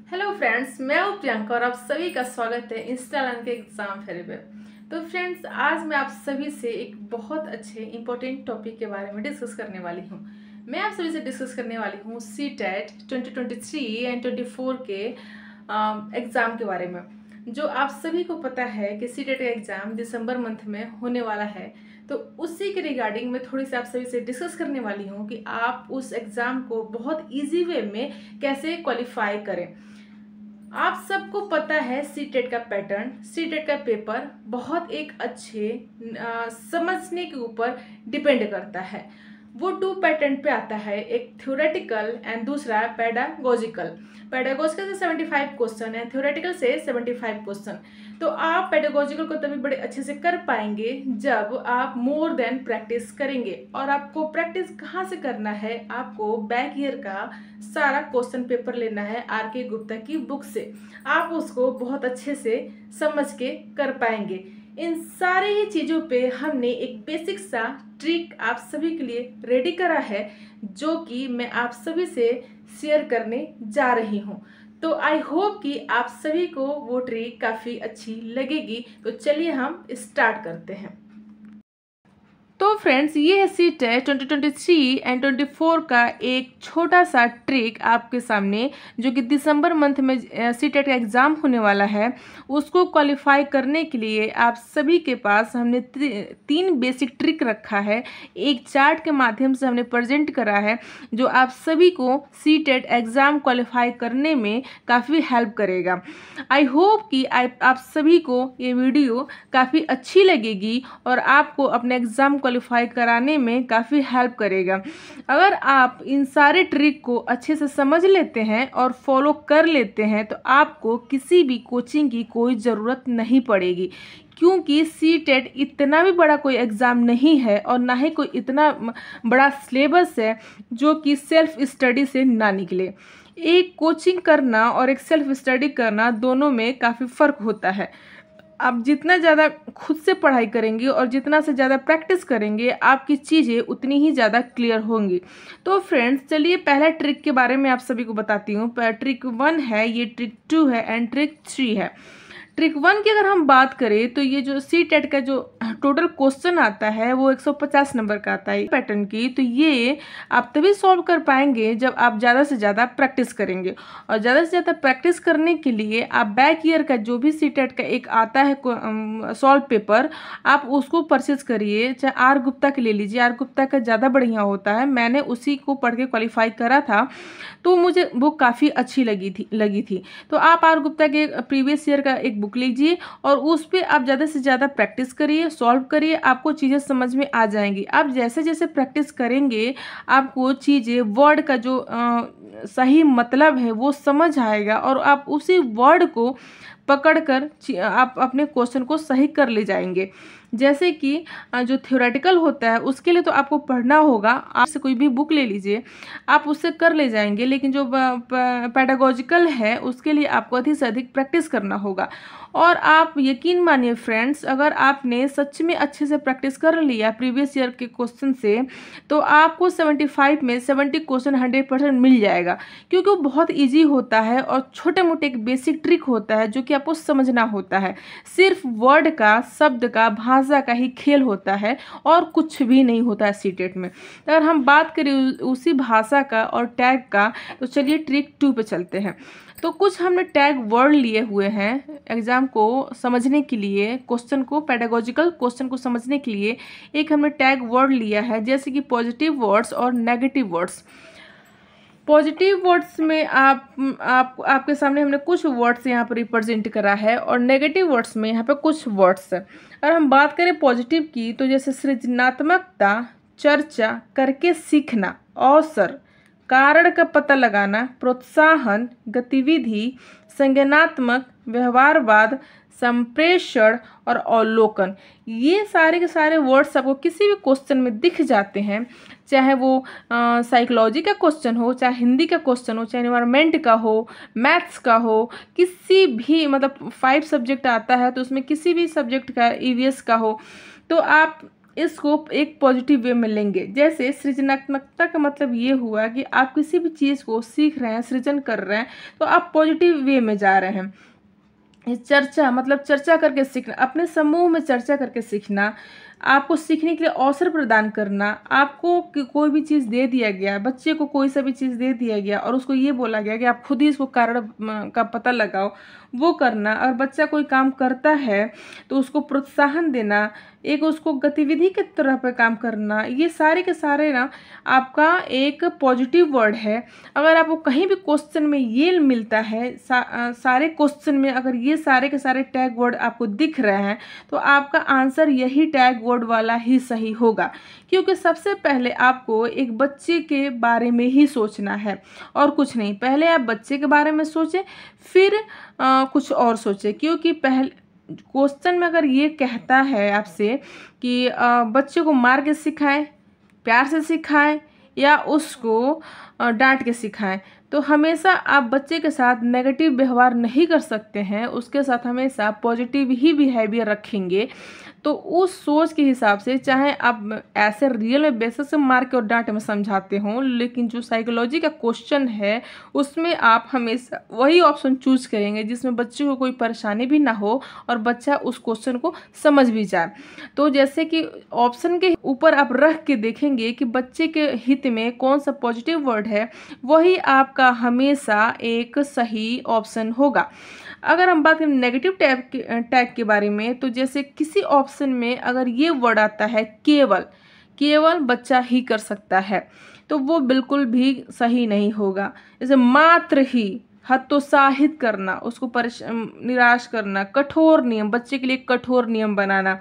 Hello friends, मैं हूँ प्रियंका और आप सभी का स्वागत है इंस्टाग्राम के एग्जाम फेयर पे। तो फ्रेंड्स, आज मैं आप सभी से एक बहुत अच्छे इंपॉर्टेंट टॉपिक के बारे में डिस्कस करने वाली हूँ। मैं आप सभी से डिस्कस करने वाली हूँ सीटेट 2023 एंड 24 के एग्ज़ाम के बारे में। जो आप सभी को पता है कि सीटेट का एग्ज़ाम दिसंबर मंथ में होने वाला है, तो उसी के रिगार्डिंग मैं थोड़ी सी आप सभी से डिस्कस करने वाली हूँ कि आप उस एग्ज़ाम को बहुत ईजी वे में कैसे क्वालिफाई करें। आप सबको पता है सीटेट का पैटर्न, सीटेट का पेपर बहुत एक अच्छे समझने के ऊपर डिपेंड करता है। वो टू पैटर्न पे आता है, एक थ्योरेटिकल एंड दूसरा पेडागोजिकल। पेडागोजिकल से 75 क्वेश्चन है, थ्योरेटिकल से 75 क्वेश्चन। तो आप पेडागोजिकल को तभी बड़े अच्छे से कर पाएंगे जब आप मोर देन प्रैक्टिस करेंगे। और आपको प्रैक्टिस कहाँ से करना है, आपको बैक ईयर का सारा क्वेश्चन पेपर लेना है आर.के. गुप्ता की बुक से। आप उसको बहुत अच्छे से समझ के कर पाएंगे। इन सारी ही चीज़ों पे हमने एक बेसिक सा ट्रिक आप सभी के लिए रेडी करा है, जो कि मैं आप सभी से शेयर करने जा रही हूँ। तो आई होप कि आप सभी को वो ट्रिक काफ़ी अच्छी लगेगी। तो चलिए हम स्टार्ट करते हैं। तो फ्रेंड्स, ये है सीटेट 2023 एंड 24 का एक छोटा सा ट्रिक आपके सामने, जो कि दिसंबर मंथ में सीटेट का एग्ज़ाम होने वाला है। उसको क्वालिफाई करने के लिए आप सभी के पास हमने तीन बेसिक ट्रिक रखा है, एक चार्ट के माध्यम से हमने प्रेजेंट करा है, जो आप सभी को सीटेट एग्ज़ाम क्वालिफाई करने में काफ़ी हेल्प करेगा। आई होप कि आप सभी को ये वीडियो काफ़ी अच्छी लगेगी और आपको अपने एग्ज़ाम क्वालिफाई कराने में काफ़ी हेल्प करेगा। अगर आप इन सारे ट्रिक को अच्छे से समझ लेते हैं और फॉलो कर लेते हैं, तो आपको किसी भी कोचिंग की कोई ज़रूरत नहीं पड़ेगी, क्योंकि सीटेट इतना भी बड़ा कोई एग्ज़ाम नहीं है और ना ही कोई इतना बड़ा सिलेबस है जो कि सेल्फ स्टडी से ना निकले। एक कोचिंग करना और एक सेल्फ स्टडी करना, दोनों में काफ़ी फ़र्क होता है। आप जितना ज़्यादा खुद से पढ़ाई करेंगे और जितना से ज़्यादा प्रैक्टिस करेंगे, आपकी चीज़ें उतनी ही ज़्यादा क्लियर होंगी। तो फ्रेंड्स, चलिए पहला ट्रिक के बारे में आप सभी को बताती हूँ। ट्रिक 1 है, ये ट्रिक 2 है एंड ट्रिक 3 है। ट्रिक 1 की अगर हम बात करें तो ये जो सीटेट का जो टोटल क्वेश्चन आता है वो 150 नंबर का आता है पैटर्न की। तो ये आप तभी सॉल्व कर पाएंगे जब आप ज़्यादा से ज़्यादा प्रैक्टिस करेंगे। और ज़्यादा से ज़्यादा प्रैक्टिस करने के लिए आप बैक ईयर का जो भी सीटेट का एक आता है सॉल्व पेपर, आप उसको परचेज करिए। चाहे आर गुप्ता के ले लीजिए, आर गुप्ता का ज़्यादा बढ़िया होता है। मैंने उसी को पढ़ के क्वालिफाई करा था, तो मुझे बुक काफ़ी अच्छी लगी थी। तो आप आर गुप्ता के प्रीवियस ईयर का एक बुक लीजिए और उस पर आप ज़्यादा से ज़्यादा प्रैक्टिस करिए, सॉल्व करिए, आपको चीज़ें समझ में आ जाएंगी। आप जैसे जैसे प्रैक्टिस करेंगे, आपको चीज़ें, वर्ड का जो सही मतलब है वो समझ आएगा और आप उसी वर्ड को पकड़कर आप अपने क्वेश्चन को सही कर ले जाएंगे। जैसे कि जो थ्योरेटिकल होता है उसके लिए तो आपको पढ़ना होगा, आपसे कोई भी बुक ले लीजिए, आप उससे कर ले जाएंगे। लेकिन जो पेडागोजिकल है उसके लिए आपको अधिक से अधिक प्रैक्टिस करना होगा। और आप यकीन मानिए फ्रेंड्स, अगर आपने सच में अच्छे से प्रैक्टिस कर लिया प्रीवियस ईयर के क्वेश्चन से, तो आपको 75 में 70 क्वेश्चन 100% मिल जाएगा, क्योंकि वो बहुत ईजी होता है और छोटे मोटे एक बेसिक ट्रिक होता है जो कि आपको समझना होता है। सिर्फ वर्ड का, शब्द का, भाषा का ही खेल होता है और कुछ भी नहीं होता है सीटेट में। अगर हम बात करें उसी भाषा का और टैग का, तो चलिए ट्रिक 2 पे चलते हैं। तो कुछ हमने टैग वर्ड लिए हुए हैं एग्जाम को समझने के लिए, क्वेश्चन को, पेडागोजिकल क्वेश्चन को समझने के लिए एक हमने टैग वर्ड लिया है, जैसे कि पॉजिटिव वर्ड्स और नेगेटिव वर्ड्स। पॉजिटिव वर्ड्स में आपके सामने हमने कुछ वर्ड्स यहाँ पर रिप्रेजेंट करा है और नेगेटिव वर्ड्स में यहाँ पे कुछ वर्ड्स है। अगर हम बात करें पॉजिटिव की, तो जैसे सृजनात्मकता, चर्चा करके सीखना, अवसर, कारण का पता लगाना, प्रोत्साहन, गतिविधि, संज्ञानात्मक, व्यवहारवाद, संप्रेषण और अवलोकन, ये सारे के सारे वर्ड्स आपको किसी भी क्वेश्चन में दिख जाते हैं। चाहे वो साइकोलॉजी का क्वेश्चन हो, चाहे हिंदी का क्वेश्चन हो, चाहे एनवायरनमेंट का हो, मैथ्स का हो, किसी भी, मतलब 5 सब्जेक्ट आता है तो उसमें किसी भी सब्जेक्ट का, ईवीएस का हो, तो आप इसको एक पॉजिटिव वे में लेंगे। जैसे सृजनात्मकता का मतलब ये हुआ कि आप किसी भी चीज़ को सीख रहे हैं, सृजन कर रहे हैं, तो आप पॉजिटिव वे में जा रहे हैं। चर्चा मतलब चर्चा करके सीखना, अपने समूह में चर्चा करके सीखना, आपको सीखने के लिए अवसर प्रदान करना। आपको कोई भी चीज़ दे दिया गया, बच्चे को कोई सा भी चीज़ दे दिया गया और उसको ये बोला गया कि आप खुद ही इसको कारण का पता लगाओ, वो करना। और बच्चा कोई काम करता है तो उसको प्रोत्साहन देना, एक उसको गतिविधि के तरह पे काम करना, ये सारे के सारे ना आपका एक पॉजिटिव वर्ड है। अगर आपको कहीं भी क्वेश्चन में ये मिलता है, सारे क्वेश्चन में अगर ये सारे के सारे टैग वर्ड आपको दिख रहे हैं, तो आपका आंसर यही टैग वर्ड वाला ही सही होगा। क्योंकि सबसे पहले आपको एक बच्चे के बारे में ही सोचना है और कुछ नहीं। पहले आप बच्चे के बारे में सोचें, फिर कुछ और सोचें। क्योंकि पहले क्वेश्चन में अगर ये कहता है आपसे कि बच्चे को मार के सिखाएं, प्यार से सिखाएं या उसको डांट के सिखाएं, तो हमेशा आप बच्चे के साथ नेगेटिव व्यवहार नहीं कर सकते हैं, उसके साथ हमेशा पॉजिटिव ही बिहेवियर रखेंगे। तो उस सोच के हिसाब से, चाहे आप ऐसे रियल में बेसिक से मार के और डांट में समझाते हों, लेकिन जो साइकोलॉजी का क्वेश्चन है उसमें आप हमेशा वही ऑप्शन चूज करेंगे जिसमें बच्चे को कोई परेशानी भी ना हो और बच्चा उस क्वेश्चन को समझ भी जाए। तो जैसे कि ऑप्शन के ऊपर आप रख के देखेंगे कि बच्चे के हित में कौन सा पॉजिटिव वर्ड है, वही आपका हमेशा एक सही ऑप्शन होगा। अगर हम बात करें नेगेटिव टैग के बारे में, तो जैसे किसी ऑप्शन में अगर ये वर्ड आता है केवल, केवल बच्चा ही कर सकता है, तो वो बिल्कुल भी सही नहीं होगा। जैसे मात्र ही, हतोत्साहित करना, उसको निराश करना, कठोर नियम, बच्चे के लिए कठोर नियम बनाना,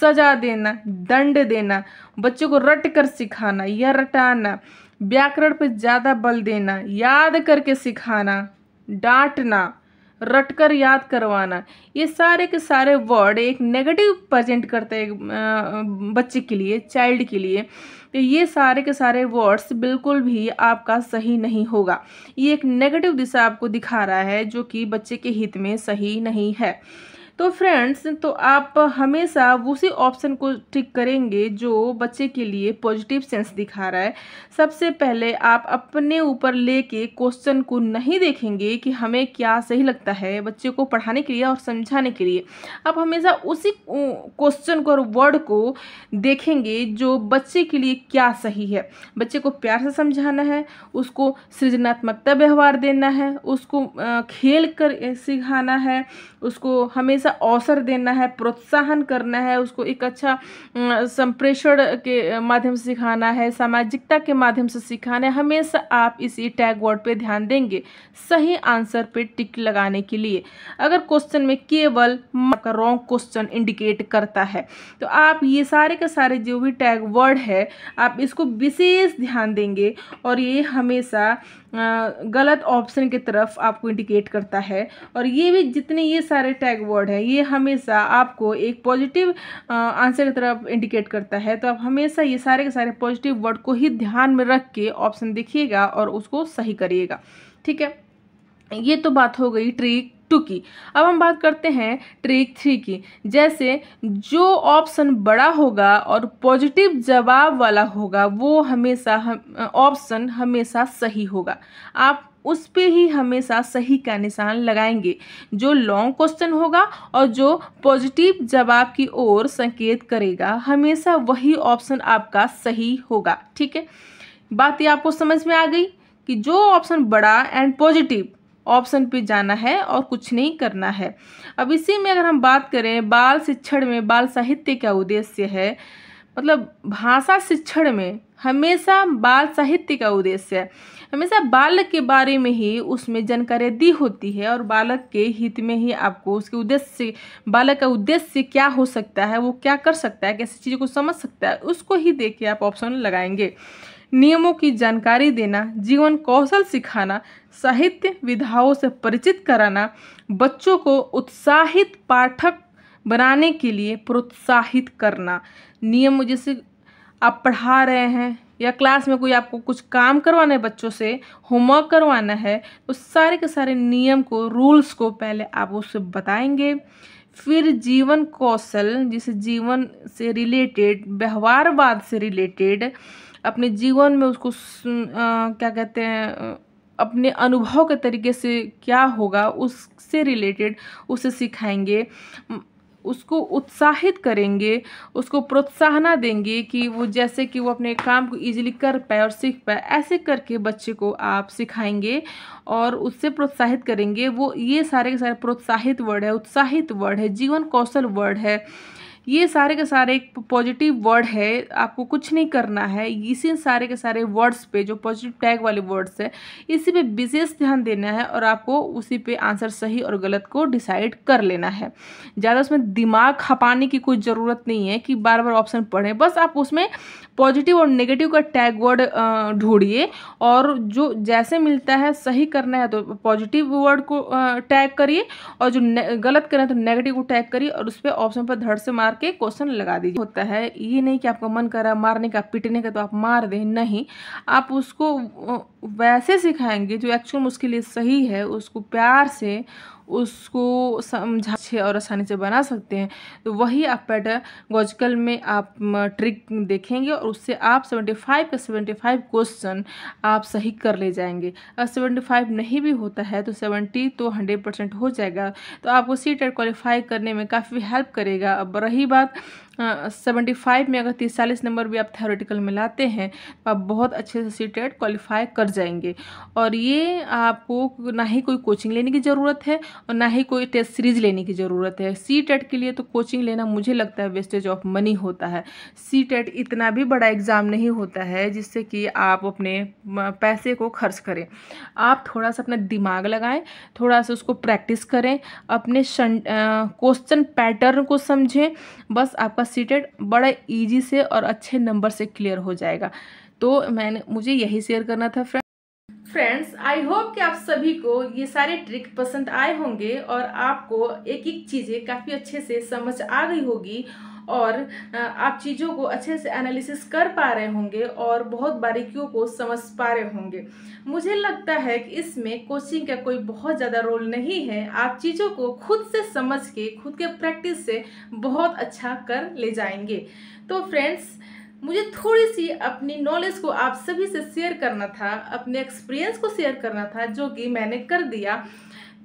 सजा देना, दंड देना, बच्चे को रट कर सिखाना या रटाना, व्याकरण पे ज़्यादा बल देना, याद करके सिखाना, डांटना, रटकर याद करवाना, ये सारे के सारे वर्ड एक नेगेटिव प्रेजेंट करते हैं बच्चे के लिए, चाइल्ड के लिए। तो ये सारे के सारे वर्ड्स बिल्कुल भी आपका सही नहीं होगा। ये एक नेगेटिव दिशा आपको दिखा रहा है जो कि बच्चे के हित में सही नहीं है। तो फ्रेंड्स, तो आप हमेशा उसी ऑप्शन को टिक करेंगे जो बच्चे के लिए पॉजिटिव सेंस दिखा रहा है। सबसे पहले आप अपने ऊपर लेके क्वेश्चन को नहीं देखेंगे कि हमें क्या सही लगता है बच्चे को पढ़ाने के लिए और समझाने के लिए। आप हमेशा उसी क्वेश्चन को और वर्ड को देखेंगे जो बच्चे के लिए क्या सही है। बच्चे को प्यार से समझाना है, उसको सृजनात्मकता व्यवहार देना है, उसको खेल कर सिखाना है, उसको हमेशा अवसर देना है, प्रोत्साहन करना है, उसको एक अच्छा संप्रेषण के माध्यम से सिखाना है, सामाजिकता के माध्यम से सिखाना है। हमेशा आप इसी टैग वर्ड पे ध्यान देंगे सही आंसर पे टिक लगाने के लिए। अगर क्वेश्चन में केवल आपका रॉन्ग क्वेश्चन इंडिकेट करता है, तो आप ये सारे के सारे जो भी टैग वर्ड है आप इसको विशेष ध्यान देंगे और ये हमेशा गलत ऑप्शन की तरफ आपको इंडिकेट करता है। और ये भी जितने ये सारे टैग वर्ड है ये हमेशा आपको एक पॉजिटिव आंसर की तरफ इंडिकेट करता है। तो आप हमेशा ये सारे के सारे पॉजिटिव वर्ड को ही ध्यान में रख के ऑप्शन देखिएगा और उसको सही करिएगा। ठीक है, ये तो बात हो गई ट्रिक 2 की। अब हम बात करते हैं ट्रिक 3 की। जैसे जो ऑप्शन बड़ा होगा और पॉजिटिव जवाब वाला होगा वो हमेशा ऑप्शन हमेशा सही होगा। आप उस पे ही हमेशा सही का निशान लगाएंगे। जो लॉन्ग क्वेश्चन होगा और जो पॉजिटिव जवाब की ओर संकेत करेगा हमेशा वही ऑप्शन आपका सही होगा। ठीक है, बात ये आपको समझ में आ गई कि जो ऑप्शन बड़ा एंड पॉजिटिव ऑप्शन पे जाना है और कुछ नहीं करना है। अब इसी में अगर हम बात करें बाल शिक्षण में बाल साहित्य क्या उद्देश्य है, मतलब भाषा शिक्षण में हमेशा बाल साहित्य का उद्देश्य है। हमेशा बालक के बारे में ही उसमें जानकारी दी होती है और बालक के हित में ही आपको उसके उद्देश्य, बालक का उद्देश्य क्या हो सकता है, वो क्या कर सकता है, कैसी चीज़ों को समझ सकता है, उसको ही देख के आप ऑप्शन लगाएंगे। नियमों की जानकारी देना, जीवन कौशल सिखाना, साहित्य विधाओं से परिचित कराना, बच्चों को उत्साहित पाठक बनाने के लिए प्रोत्साहित करना। नियम जैसे आप पढ़ा रहे हैं या क्लास में कोई आपको कुछ काम करवाना है, बच्चों से होमवर्क करवाना है, तो सारे के सारे नियम को, रूल्स को पहले आप उससे बताएंगे, फिर जीवन कौशल, जिसे जीवन से रिलेटेड, व्यवहारवाद से रिलेटेड, अपने जीवन में उसको क्या कहते हैं, अपने अनुभव के तरीके से क्या होगा उससे रिलेटेड उसे सिखाएंगे, उसको उत्साहित करेंगे, उसको प्रोत्साहन देंगे कि वो जैसे कि वो अपने काम को इजीली कर पाए और सीख पाए। ऐसे करके बच्चे को आप सिखाएंगे और उससे प्रोत्साहित करेंगे। वो ये सारे के सारे प्रोत्साहित वर्ड है, उत्साहित वर्ड है, जीवन कौशल वर्ड है, ये सारे के सारे एक पॉजिटिव वर्ड है। आपको कुछ नहीं करना है, इसी सारे के सारे वर्ड्स पे, जो पॉजिटिव टैग वाले वर्ड्स है, इसी पे विशेष ध्यान देना है और आपको उसी पे आंसर सही और गलत को डिसाइड कर लेना है। ज़्यादा उसमें दिमाग खपाने की कोई ज़रूरत नहीं है कि बार बार ऑप्शन पढ़ें। बस आप उसमें पॉजिटिव और नेगेटिव का टैग वर्ड ढूंढिए और जो जैसे मिलता है सही करना है तो पॉजिटिव वर्ड को टैग करिए और जो गलत करना है तो नेगेटिव को टैग करिए और उस पर ऑप्शन पर धड़ से मार के क्वेश्चन लगा दीजिए। होता है ये नहीं कि आपका मन कर रहा है मारने का, पीटने का, तो आप मार दें, नहीं, आप उसको वैसे सिखाएंगे जो एक्चुअल उसके लिए सही है, उसको प्यार से उसको समझा और आसानी से बना सकते हैं। तो वही आप पेडागोजिकल में आप ट्रिक देखेंगे और उससे आप 75 का 75 क्वेश्चन आप सही कर ले जाएंगे। अगर 75 नहीं भी होता है तो 70 तो 100% हो जाएगा। तो आपको CTET क्वालिफाई करने में काफ़ी हेल्प करेगा। अब रही बात 75 में अगर 30-40 नंबर भी आप थ्योरेटिकल में लाते हैं तो आप बहुत अच्छे से CTET क्वालिफाई कर जाएंगे। और ये आपको ना ही कोई कोचिंग लेने की ज़रूरत है और ना ही कोई टेस्ट सीरीज लेने की ज़रूरत है। CTET के लिए तो कोचिंग लेना मुझे लगता है वेस्टेज ऑफ मनी होता है। CTET इतना भी बड़ा एग्ज़ाम नहीं होता है जिससे कि आप अपने पैसे को खर्च करें। आप थोड़ा सा अपना दिमाग लगाएं, थोड़ा सा उसको प्रैक्टिस करें, अपने क्वेश्चन पैटर्न को समझें, बस आपका CTET बड़ा इजी से और अच्छे नंबर से क्लियर हो जाएगा। तो मुझे यही शेयर करना था फ्रेंड्स। आई होप कि आप सभी को ये सारे ट्रिक पसंद आए होंगे और आपको एक एक चीज़ें काफ़ी अच्छे से समझ आ गई होगी और आप चीज़ों को अच्छे से एनालिसिस कर पा रहे होंगे और बहुत बारीकियों को समझ पा रहे होंगे। मुझे लगता है कि इसमें कोचिंग का कोई बहुत ज़्यादा रोल नहीं है। आप चीज़ों को खुद से समझ के, खुद के प्रैक्टिस से बहुत अच्छा कर ले जाएंगे। तो फ्रेंड्स, मुझे थोड़ी सी अपनी नॉलेज को आप सभी से शेयर करना था, अपने एक्सपीरियंस को शेयर करना था, जो कि मैंने कर दिया।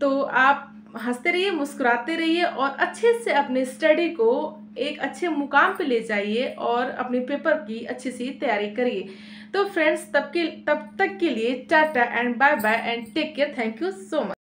तो आप हंसते रहिए, मुस्कुराते रहिए और अच्छे से अपने स्टडी को एक अच्छे मुकाम पे ले जाइए और अपने पेपर की अच्छी सी तैयारी करिए। तो फ्रेंड्स, तब तक के लिए tata and bye bye and take care. Thank you so much.